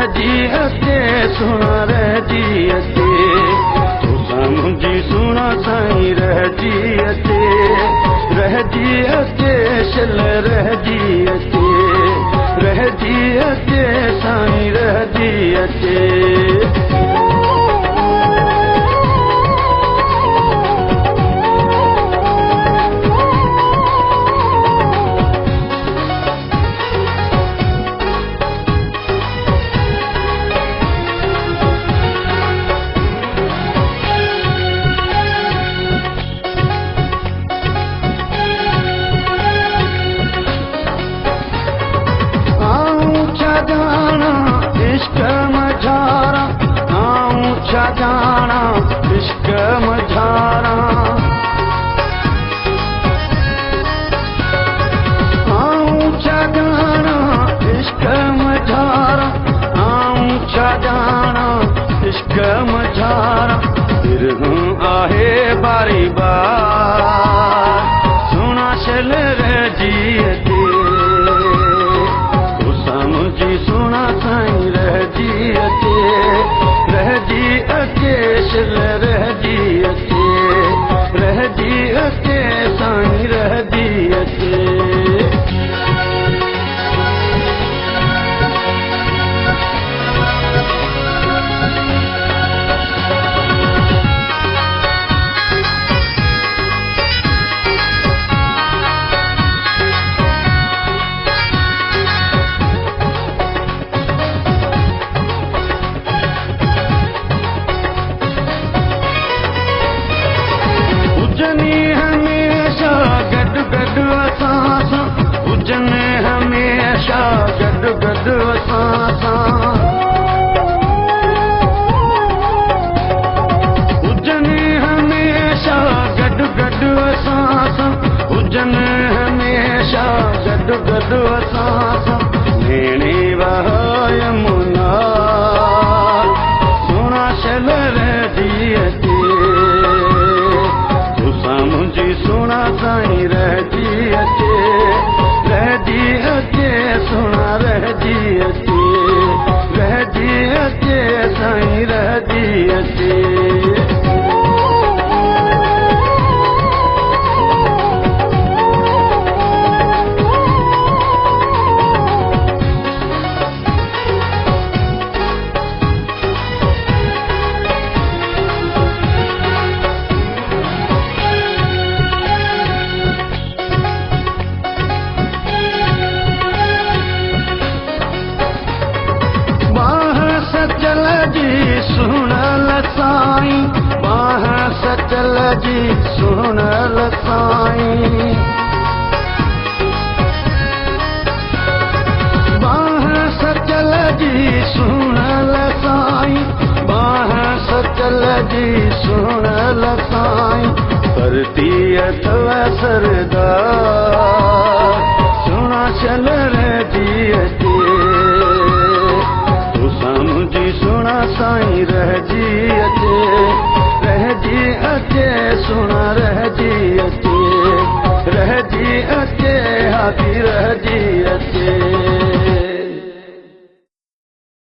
रहजी अचे सुना रहजी अचे तुसां मुंहिंजी सुना साईं रहजी अचे शिल रहजी अचे साईं रहजी अचे इश्क मझारा आऊं छा जाना इश्क मझारा आऊं छा जाना इश्क मझारा आऊं छा जाना इश्क मझारा बिरहूं आहे बारी बार सुना शल रहजी अचे मुंहिंजी सुना साईं रहजी अचे शिल रहजी अचे साईं रहजी अचे हुजनी हमेशा गॾु गॾु असां सां हुजनि हमेशा गॾु गॾु असां सां हुजनि हमेशा गॾु गॾु असां सां हुजनि हमेशा गॾु गॾु असां सां नेणे वह यमुना सुना शल रहजी अचे मुंहिंजी सुना साईं रहजी अचे सुना रहजी अचे साईं रहजी अचे सचल जी सुनल साईं बाह सचल जी सुनल साईं बाह सचल जी सुनल साईं बाह सचल जी सुनल साईं परती अथव सरदार सुना शल रहजी अचे मुंहिंजी सुना साईं रहजी अचे सुना रहजी अचे हाथी रहजी